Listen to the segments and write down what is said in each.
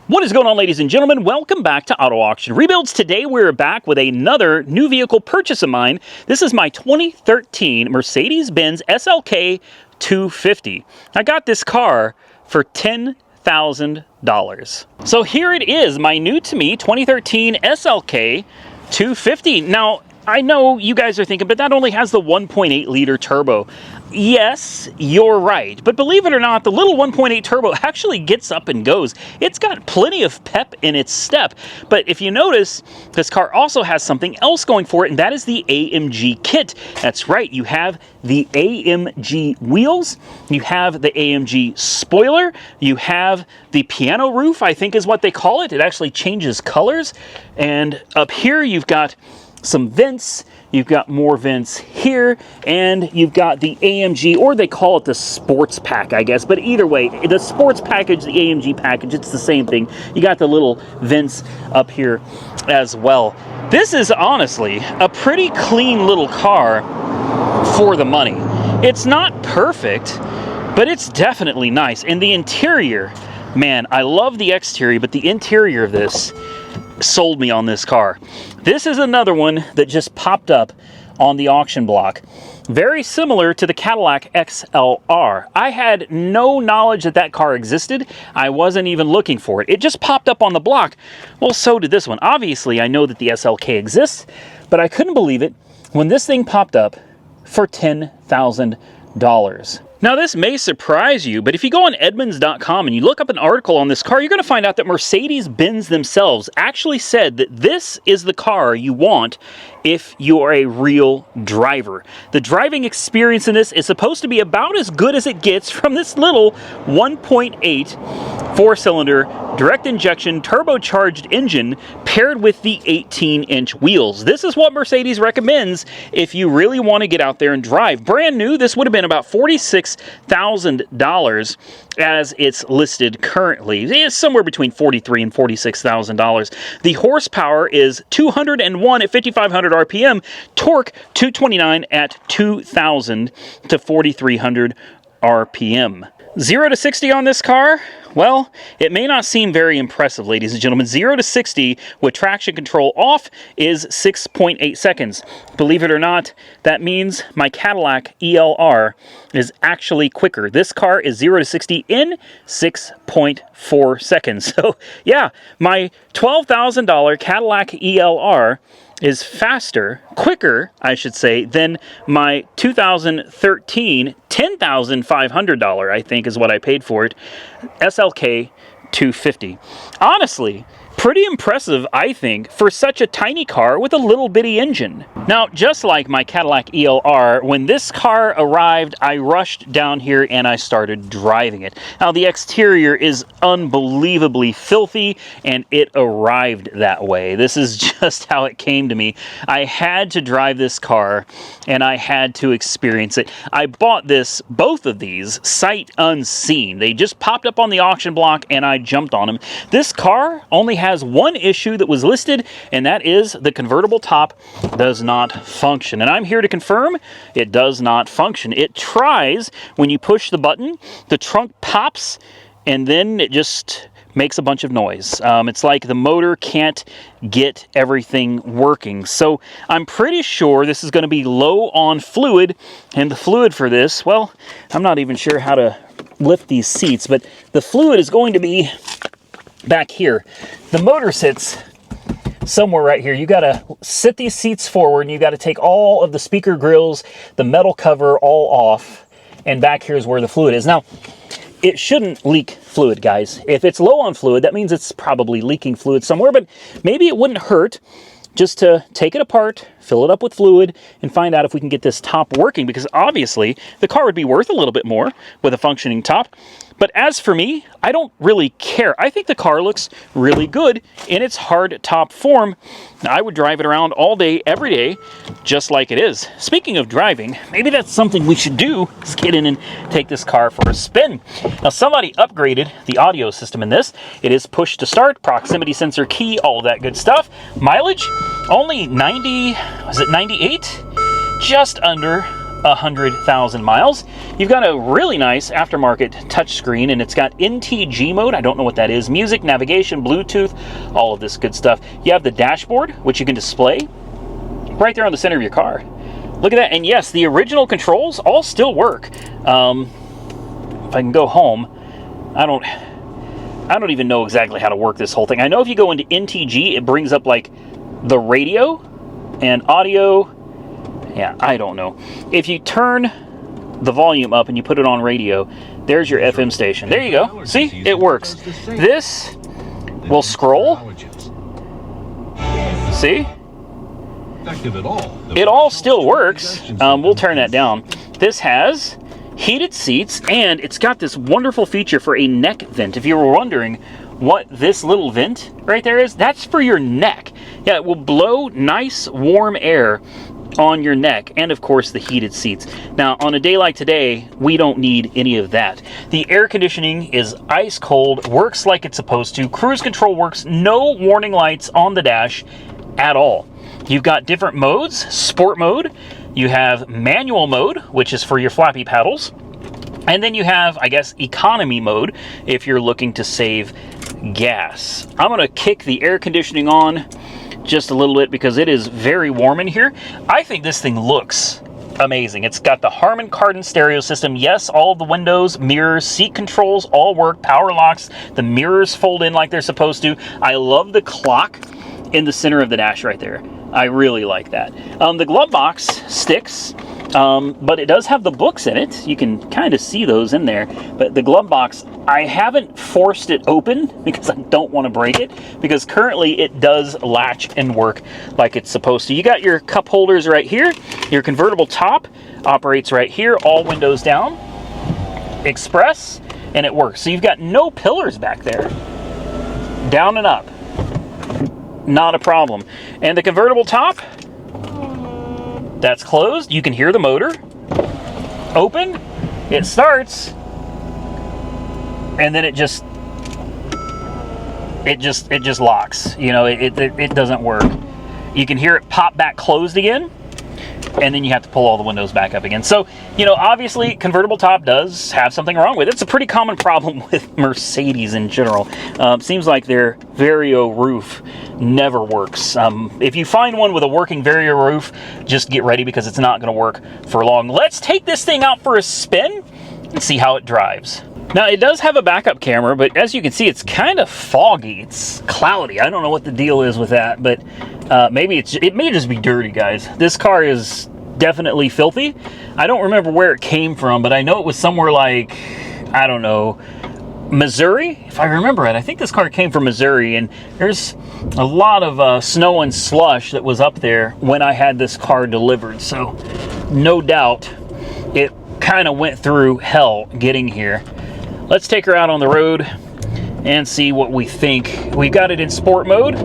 What is going on, ladies and gentlemen? Welcome back to Auto Auction Rebuilds. Today we're back with another new vehicle purchase of mine. This is my 2013 Mercedes-Benz SLK 250. I got this car for $10,000. So here it is, my new to me 2013 SLK 250. Now, I know you guys are thinking, but that only has the 1.8 liter turbo. Yes, you're right. But believe it or not, the little 1.8 turbo actually gets up and goes. It's got plenty of pep in its step. But if you notice, this car also has something else going for it, and that is the AMG kit. That's right. You have the AMG wheels. You have the AMG spoiler. You have the piano roof, I think is what they call it. It actually changes colors. And up here, you've got some vents, you've got more vents here, and you've got the AMG, or they call it the sports pack, I guess, but either way, the sports package, the AMG package, it's the same thing. You got the little vents up here as well. This is honestly a pretty clean little car for the money. It's not perfect, but it's definitely nice. And the interior, man, I love the exterior, but the interior of this sold me on this car. This is another one that just popped up on the auction block. Very similar to the Cadillac XLR. I had no knowledge that that car existed. I wasn't even looking for it. It just popped up on the block. Well, so did this one. Obviously, I know that the SLK exists, but I couldn't believe it when this thing popped up for $10,000. Now, this may surprise you, but if you go on Edmunds.com and you look up an article on this car, you're going to find out that Mercedes-Benz themselves actually said that this is the car you want if you are a real driver. The driving experience in this is supposed to be about as good as it gets from this little 1.8 four-cylinder direct injection turbocharged engine paired with the 18-inch wheels. This is what Mercedes recommends if you really want to get out there and drive. Brand new, this would have been about $46,000 as it's listed currently. It's somewhere between $43,000 and $46,000. The horsepower is 201 at 5,500 RPM, torque 229 at 2,000 to 4,300 RPM. 0 to 60 on this car? Well, it may not seem very impressive, ladies and gentlemen. 0 to 60 with traction control off is 6.8 seconds. Believe it or not, that means my Cadillac ELR is actually quicker. This car is 0 to 60 in 6.4 seconds. So, yeah, my $12,000 Cadillac ELR is faster, quicker, I should say, than my 2013 $10,500, I think is what I paid for it, SLK 250. Honestly, pretty impressive, I think, for such a tiny car with a little bitty engine. Now, just like my Cadillac ELR, when this car arrived, I rushed down here and I started driving it. Now, the exterior is unbelievably filthy, and it arrived that way. This is just how it came to me. I had to drive this car, and I had to experience it. I bought both of these, sight unseen. They just popped up on the auction block, and I jumped on them. This car only has one issue that was listed, and that is the convertible top does not function. And I'm here to confirm it does not function. It tries when you push the button, the trunk pops, and then it just makes a bunch of noise. It's like the motor can't get everything working. So I'm pretty sure this is going to be low on fluid, and the fluid for this, well, I'm not even sure how to lift these seats, but the fluid is going to be back here. The motor sits somewhere right here. You got to sit these seats forward, and you got to take all of the speaker grills, the metal cover all off, and back here is where the fluid is. Now, it shouldn't leak fluid, guys. If it's low on fluid, that means it's probably leaking fluid somewhere, but maybe it wouldn't hurt just to take it apart, fill it up with fluid, and find out if we can get this top working, because obviously the car would be worth a little bit more with a functioning top. But as for me, I don't really care. I think the car looks really good in its hard top form. I would drive it around all day, every day, just like it is. Speaking of driving, maybe that's something we should do, is get in and take this car for a spin. Now, somebody upgraded the audio system in this. It is push to start, proximity sensor key, all of that good stuff. Mileage, only 98? Just under 100,000 miles. You've got a really nice aftermarket touchscreen, and it's got NTG mode. I don't know what that is. Music, navigation, Bluetooth, all of this good stuff. You have the dashboard, which you can display right there on the center of your car. Look at that. And yes, the original controls all still work. If I can go home, I don't even know exactly how to work this whole thing. I know if you go into NTG, it brings up like the radio and audio. Yeah, I don't know. If you turn the volume up and you put it on radio, there's your FM station. There you go. See, it works. This will scroll. See? It all still works. We'll turn that down. This has heated seats, and it's got this wonderful feature for a neck vent. If you were wondering what this little vent right there is, that's for your neck. Yeah, it will blow nice warm air on your neck, and of course the heated seats. Now, on a day like today, we don't need any of that. The air conditioning is ice cold, works like it's supposed to. Cruise control works, no warning lights on the dash at all. You've got different modes. Sport mode, you have manual mode, which is for your flappy paddles, and then you have, I guess, economy mode if you're looking to save gas. I'm going to kick the air conditioning on just a little bit because it is very warm in here. I think this thing looks amazing. It's got the Harman Kardon stereo system. Yes, all of the windows, mirrors, seat controls all work. Power locks. The mirrors fold in like they're supposed to. I love the clock in the center of the dash right there. I really like that. The glove box sticks, but it does have the books in it. You can kind of see those in there. But the glove box, I haven't forced it open because I don't want to break it, because currently it does latch and work like it's supposed to. You got your cup holders right here. Your convertible top operates right here, all windows down, express, and it works. So you've got no pillars back there. Down and up. Not a problem. And the convertible top, that's closed. You can hear the motor. Open, it starts, and then it just locks. You know, it doesn't work. You can hear it pop back closed again, and then you have to pull all the windows back up again. So, you know, obviously convertible top does have something wrong with it. It's a pretty common problem with Mercedes in general. Seems like their Vario roof never works. If you find one with a working Vario roof, just get ready because it's not going to work for long. Let's take this thing out for a spin and see how it drives. Now, it does have a backup camera, but as you can see, it's kind of foggy. It's cloudy. I don't know what the deal is with that, but maybe it may just be dirty, guys. This car is definitely filthy. I don't remember where it came from, but I know it was somewhere like, I don't know, Missouri, if I remember it. I think this car came from Missouri, and there's a lot of snow and slush that was up there when I had this car delivered, so no doubt it kind of went through hell getting here. Let's take her out on the road and see what we think. We've got it in sport mode.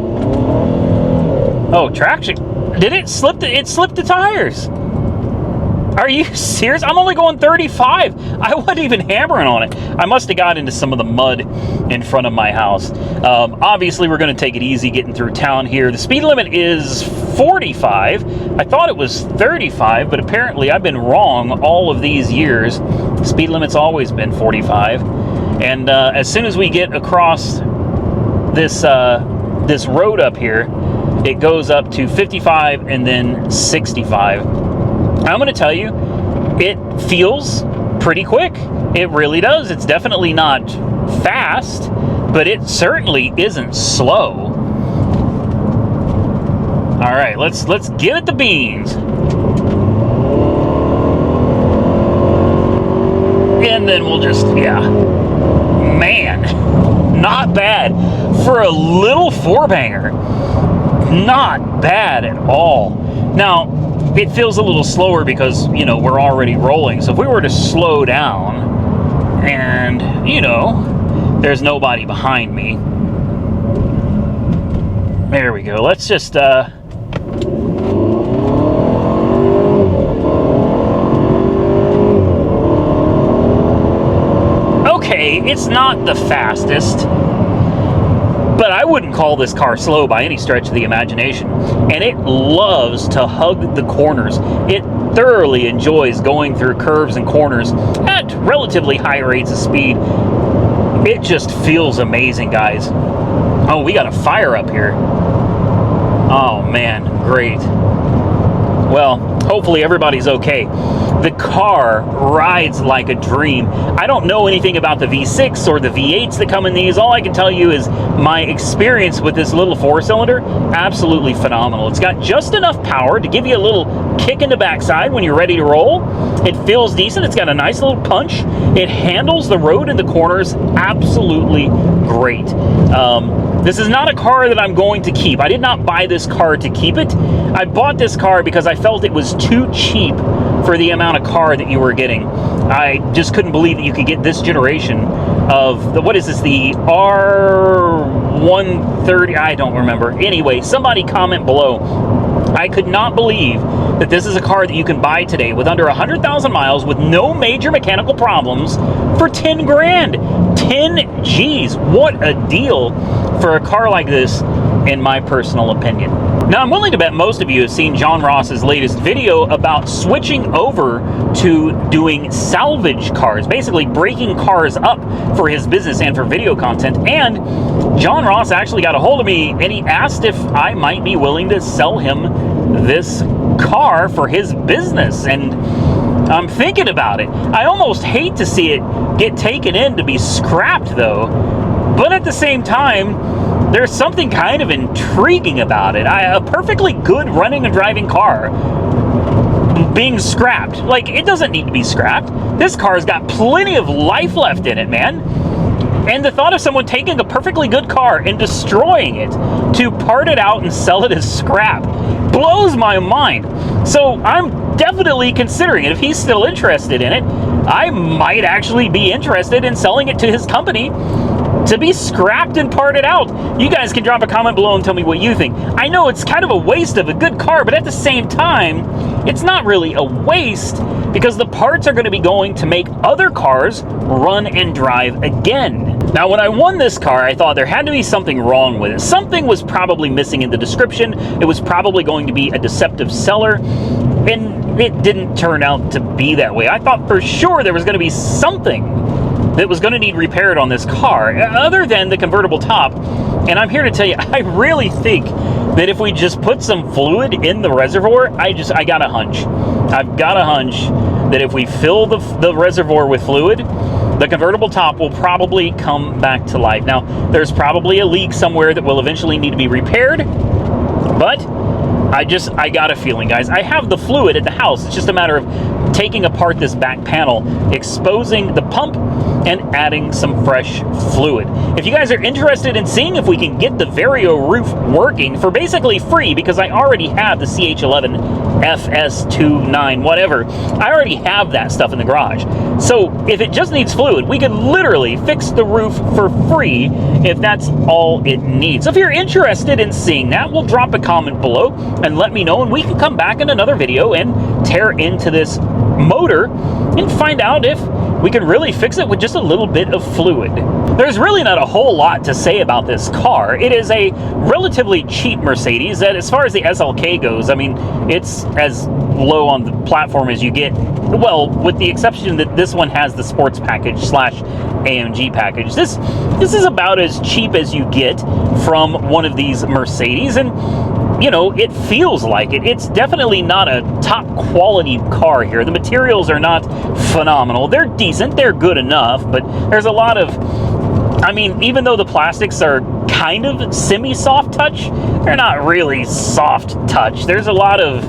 Oh, traction. Did it slip? It slipped the tires. Are you serious? I'm only going 35. I wasn't even hammering on it. I must have got into some of the mud in front of my house. Obviously, we're going to take it easy getting through town here. The speed limit is 45. I thought it was 35, but apparently I've been wrong all of these years. The speed limit's always been 45. And as soon as we get across this road up here, it goes up to 55 and then 65. I'm going to tell you, it feels pretty quick. It really does. It's definitely not fast, but it certainly isn't slow. All right, let's give it the beans. And then we'll just, yeah. Man, not bad. For a little four-banger, not bad at all. Now, it feels a little slower because, you know, we're already rolling. So if we were to slow down and, you know, there's nobody behind me. There we go. Let's just, okay, it's not the fastest, but I wouldn't call this car slow by any stretch of the imagination. And it loves to hug the corners. It thoroughly enjoys going through curves and corners at relatively high rates of speed. It just feels amazing, guys. Oh, we got a fire up here. Oh man, great. Well, hopefully everybody's okay. The car rides like a dream. I don't know anything about the V6 or the V8s that come in these. All I can tell you is my experience with this little 4-cylinder, absolutely phenomenal. It's got just enough power to give you a little kick in the backside when you're ready to roll. It feels decent. It's got a nice little punch. It handles the road and the corners absolutely great. This is not a car that I'm going to keep. I did not buy this car to keep it. I bought this car because I felt it was too cheap for the amount of car that you were getting. I just couldn't believe that you could get this generation of the, what is this, the R130, I don't remember. Anyway, somebody comment below. I could not believe that this is a car that you can buy today with under 100,000 miles with no major mechanical problems for 10 grand. 10 G's. What a deal for a car like this, in my personal opinion. Now, I'm willing to bet most of you have seen John Ross's latest video about switching over to doing salvage cars, basically breaking cars up for his business and for video content. And John Ross actually got a hold of me and he asked if I might be willing to sell him this car for his business. And I'm thinking about it. I almost hate to see it get taken in to be scrapped, though. But at the same time, there's something kind of intriguing about it. A perfectly good running and driving car being scrapped. Like, it doesn't need to be scrapped. This car's got plenty of life left in it, man. And the thought of someone taking a perfectly good car and destroying it to part it out and sell it as scrap blows my mind. So I'm definitely considering it. If he's still interested in it, I might actually be interested in selling it to his company to be scrapped and parted out. You guys can drop a comment below and tell me what you think. I know it's kind of a waste of a good car, but at the same time, it's not really a waste because the parts are going to be going to make other cars run and drive again. Now, when I won this car, I thought there had to be something wrong with it. Something was probably missing in the description. It was probably going to be a deceptive seller, and it didn't turn out to be that way. I thought for sure there was going to be something that was going to need repaired on this car, other than the convertible top. And I'm here to tell you, I really think that if we just put some fluid in the reservoir, I got a hunch. I've got a hunch that if we fill the reservoir with fluid, the convertible top will probably come back to life. Now, there's probably a leak somewhere that will eventually need to be repaired, but I got a feeling, guys. I have the fluid at the house. It's just a matter of taking apart this back panel, exposing the pump, and adding some fresh fluid. If you guys are interested in seeing if we can get the Vario roof working for basically free, because I already have the CH11 FS29 whatever, I already have that stuff in the garage. So if it just needs fluid, we could literally fix the roof for free if that's all it needs. So if you're interested in seeing that, we'll drop a comment below and let me know, and we can come back in another video and tear into this motor and find out if we can really fix it with just a little bit of fluid. There's really not a whole lot to say about this car. It is a relatively cheap Mercedes that, as far as the SLK goes, I mean, it's as low on the platform as you get. Well, with the exception that this one has the sports package / AMG package. This is about as cheap as you get from one of these Mercedes, and you know, it feels like it. It's definitely not a top quality car here. The materials are not phenomenal. They're decent, they're good enough, but there's a lot of, I mean, even though the plastics are kind of semi-soft touch, they're not really soft touch. There's a lot of,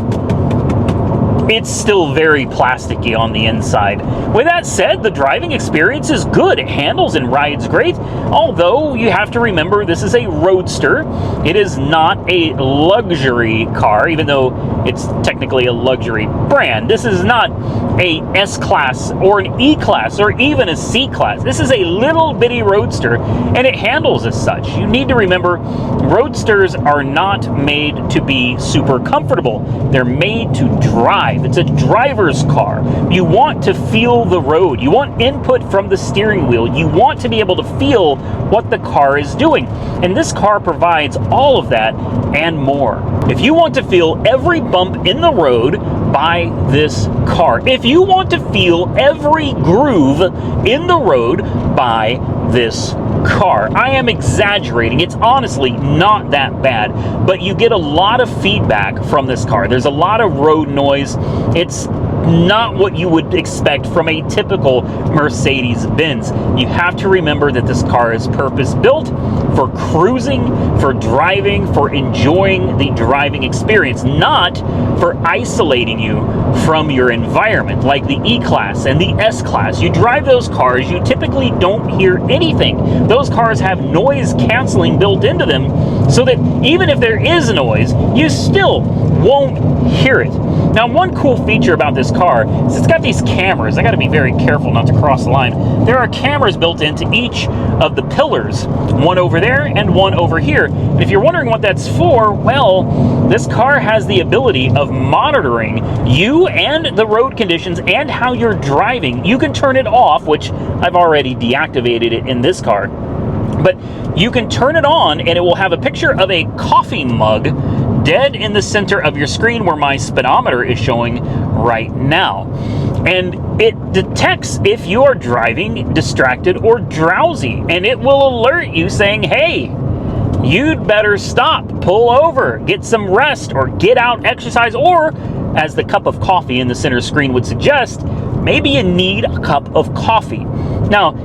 it's still very plasticky on the inside. With that said, the driving experience is good. It handles and rides great, although you have to remember this is a Roadster. It is not a luxury car, even though it's technically a luxury brand. This is not a S-Class or an E-Class or even a C-Class. This is a little bitty Roadster, and it handles as such. You need to remember, Roadsters are not made to be super comfortable. They're made to drive. It's a driver's car. You want to feel the road. You want input from the steering wheel. You want to be able to feel what the car is doing. And this car provides all of that and more. If you want to feel every bump in the road buy this car. If you want to feel every groove in the road, buy this car. I am exaggerating. It's honestly not that bad, but you get a lot of feedback from this car. There's a lot of road noise. It's not what you would expect from a typical Mercedes-Benz. You have to remember that this car is purpose-built for cruising, for driving, for enjoying the driving experience, not for isolating you from your environment, like the E-Class and the S-Class. You drive those cars, you typically don't hear anything. Those cars have noise canceling built into them, so that even if there is noise, you still won't hear it. Now, one cool feature about this car is it's got these cameras. I got to be very careful not to cross the line. There are cameras built into each of the pillars, one over there and one over here. And if you're wondering what that's for, well, this car has the ability of monitoring you and the road conditions and how you're driving. You can turn it off, which I've already deactivated it in this car. But you can turn it on and it will have a picture of a coffee mug dead in the center of your screen where my speedometer is showing right now. And it detects if you are driving distracted or drowsy, and it will alert you saying, hey, you'd better stop, pull over, get some rest, or get out, exercise, or, as the cup of coffee in the center screen would suggest, maybe you need a cup of coffee. Now,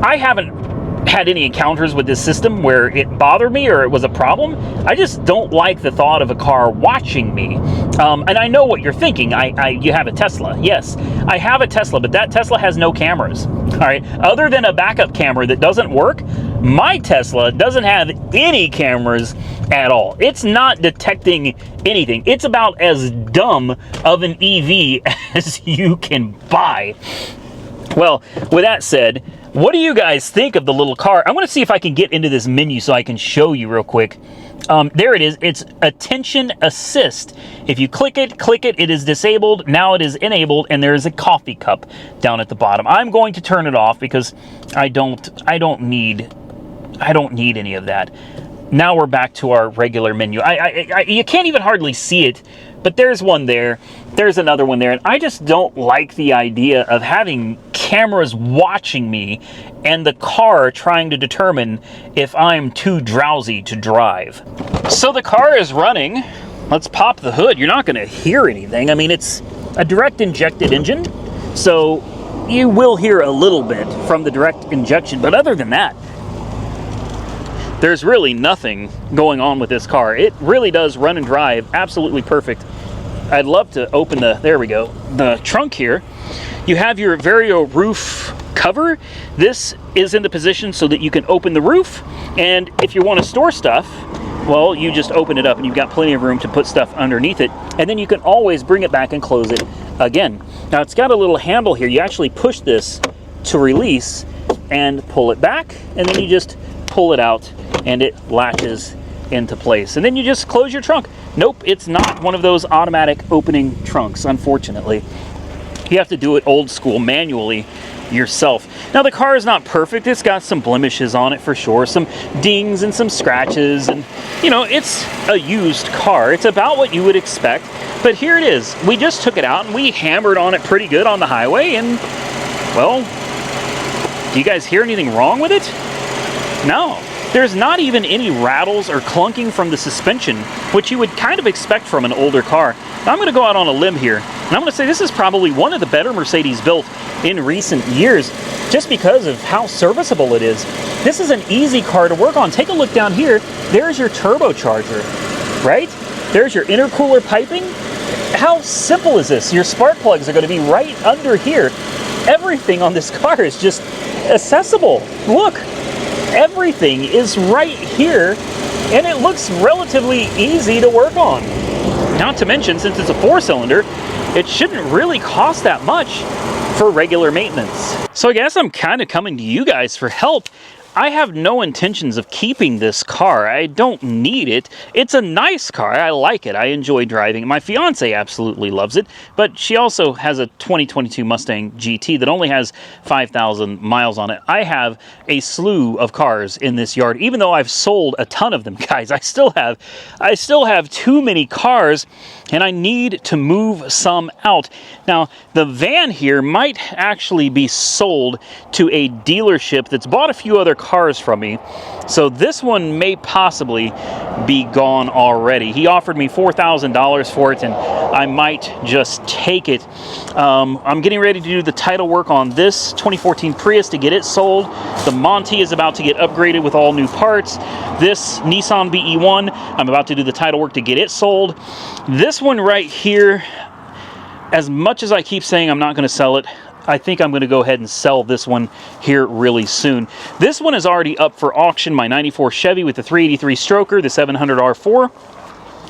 I haven't had any encounters with this system where it bothered me or it was a problem. I just don't like the thought of a car watching me. And I know what you're thinking. You have a Tesla. Yes, I have a Tesla, but that Tesla has no cameras. All right. Other than a backup camera that doesn't work, my Tesla doesn't have any cameras at all. It's not detecting anything. It's about as dumb of an EV as you can buy. Well, with that said, what do you guys think of the little car? I want to see if I can get into this menu so I can show you real quick. There it is. It's Attention Assist. If you click it, it is disabled. Now it is enabled, and there is a coffee cup down at the bottom. I'm going to turn it off because I don't need any of that. Now we're back to our regular menu. You can't even hardly see it, but there's one there. There's another one there, and I just don't like the idea of having cameras watching me and the car trying to determine if I'm too drowsy to drive. So the car is running. Let's pop the hood. You're not going to hear anything. I mean, it's a direct injected engine, so you will hear a little bit from the direct injection, but other than that, there's really nothing going on with this car. It really does run and drive absolutely perfect. I'd love to open there we go, the trunk here. You have your Vario roof cover. This is in the position so that you can open the roof, and if you want to store stuff, well, you just open it up and you've got plenty of room to put stuff underneath it, and then you can always bring it back and close it again. Now, it's got a little handle here. You actually push this to release and pull it back, and then you just pull it out and it latches into place, and then you just close your trunk. Nope, it's not one of those automatic opening trunks, unfortunately. You have to do it old school, manually yourself. Now, the car is not perfect. It's got some blemishes on it for sure, some dings and some scratches, and you know, it's a used car. It's about what you would expect, but here it is. We just took it out and we hammered on it pretty good on the highway, and well, do you guys hear anything wrong with it? No. There's not even any rattles or clunking from the suspension, which you would kind of expect from an older car. Now, I'm going to go out on a limb here, and I'm going to say this is probably one of the better Mercedes built in recent years, just because of how serviceable it is. This is an easy car to work on. Take a look down here. There's your turbocharger, right? There's your intercooler piping. How simple is this? Your spark plugs are going to be right under here. Everything on this car is just accessible. Look. Everything is right here, and it looks relatively easy to work on. Not to mention, since it's a 4-cylinder, it shouldn't really cost that much for regular maintenance. So I guess I'm kind of coming to you guys for help. I have no intentions of keeping this car. I don't need it. It's a nice car. I like it. I enjoy driving it. My fiance absolutely loves it, but she also has a 2022 Mustang GT that only has 5,000 miles on it. I have a slew of cars in this yard. Even though I've sold a ton of them, guys, I still have too many cars, and I need to move some out. Now, the van here might actually be sold to a dealership that's bought a few other cars from me, so this one may possibly be gone already. He offered me $4,000 for it, and I might just take it. I'm getting ready to do the title work on this 2014 Prius to get it sold. The Monty is about to get upgraded with all new parts. This Nissan BE1, I'm about to do the title work to get it sold. This one right here, as much as I keep saying I'm not going to sell it, I think I'm going to go ahead and sell this one here really soon. This one is already up for auction, my 94 Chevy with the 383 stroker, the 700 R4.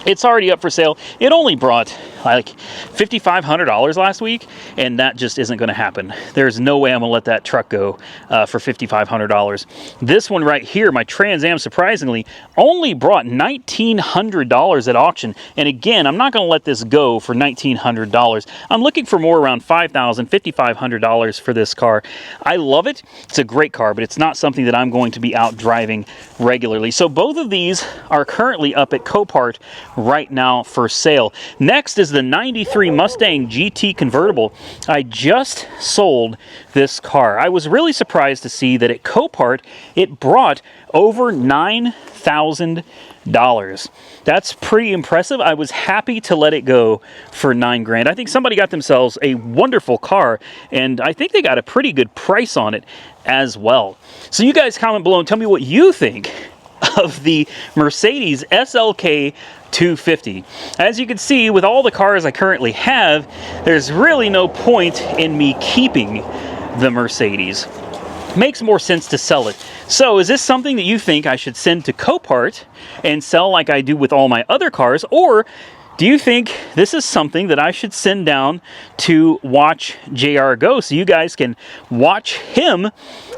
It's already up for sale. It only brought like $5,500 last week, and that just isn't going to happen. There's no way I'm going to let that truck go for $5,500. This one right here, my Trans Am, surprisingly, only brought $1,900 at auction. And again, I'm not going to let this go for $1,900. I'm looking for more around $5,000, $5,500 for this car. I love it. It's a great car, but it's not something that I'm going to be out driving regularly. So both of these are currently up at Copart right now for sale. Next is the 93 Mustang GT convertible. I just sold this car. I was really surprised to see that at Copart it brought over $9,000. That's pretty impressive. I was happy to let it go for $9 grand. I think somebody got themselves a wonderful car, and I think they got a pretty good price on it as well. So you guys comment below and tell me what you think of the Mercedes SLK 250. As you can see, with all the cars I currently have, there's really no point in me keeping the Mercedes. Makes more sense to sell it. So is this something that you think I should send to Copart and sell like I do with all my other cars, or do you think this is something that I should send down to watch JR go so you guys can watch him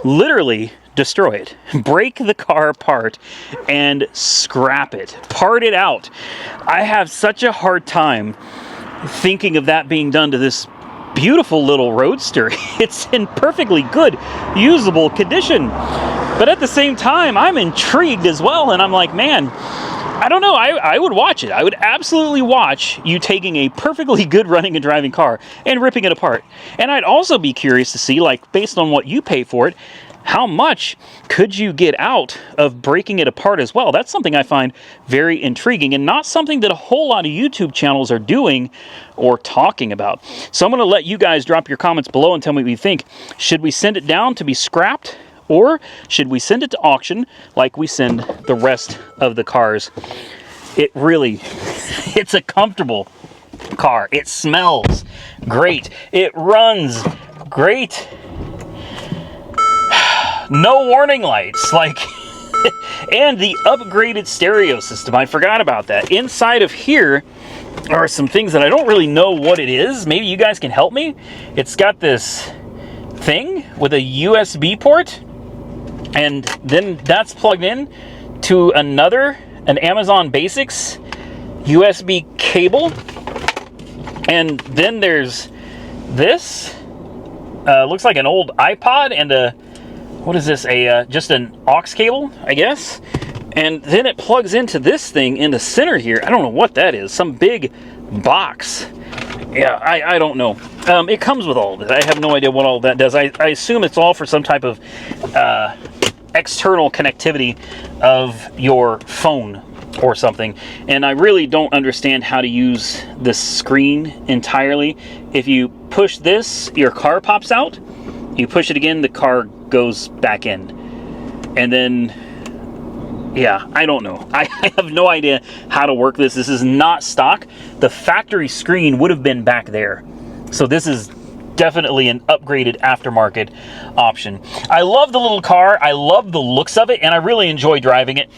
literally destroy it, break the car apart, and scrap it, part it out? I have such a hard time thinking of that being done to this beautiful little Roadster. It's in perfectly good, usable condition. But at the same time, I'm intrigued as well, and I'm like, man, I don't know, I would watch it. I would absolutely watch you taking a perfectly good running and driving car and ripping it apart. And I'd also be curious to see, like, based on what you pay for it, how much could you get out of breaking it apart as well? That's something I find very intriguing, and not something that a whole lot of YouTube channels are doing or talking about. So I'm going to let you guys drop your comments below and tell me what you think. Should we send it down to be scrapped, or should we send it to auction like we send the rest of the cars? It really, it's a comfortable car. It smells great. It runs great. No warning lights, like, and the upgraded stereo system. I forgot about that. Inside of here are some things that I don't really know what it is. Maybe you guys can help me. It's got this thing with a USB port, and then that's plugged in to an Amazon Basics USB cable. And then there's this, looks like an old iPod and a, what is this, just an aux cable, I guess? And then it plugs into this thing in the center here. I don't know what that is, some big box. Yeah, I don't know. It comes with all of it. I have no idea what all that does. I assume it's all for some type of external connectivity of your phone or something. And I really don't understand how to use this screen entirely. If you push this, your car pops out. You push it again, the car goes back in. And then, yeah, I don't know. I have no idea how to work this. This is not stock. The factory screen would have been back there. So this is definitely an upgraded aftermarket option. I love the little car. I love the looks of it, and I really enjoy driving it.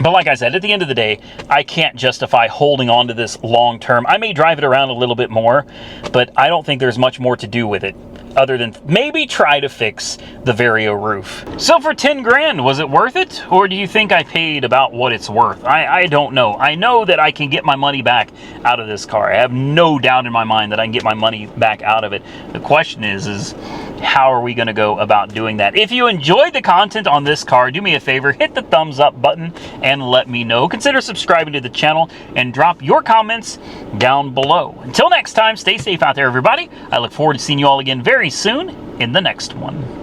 But like I said, at the end of the day, I can't justify holding on to this long term. I may drive it around a little bit more, but I don't think there's much more to do with it. other than maybe try to fix the Vario roof. So for 10 grand, was it worth it? Or do you think I paid about what it's worth? I don't know. I know that I can get my money back out of this car. I have no doubt in my mind that I can get my money back out of it. The question is how are we going to go about doing that? If you enjoyed the content on this car, do me a favor, hit the thumbs up button and let me know. Consider subscribing to the channel and drop your comments down below. Until next time, stay safe out there, everybody. I look forward to seeing you all again very soon in the next one.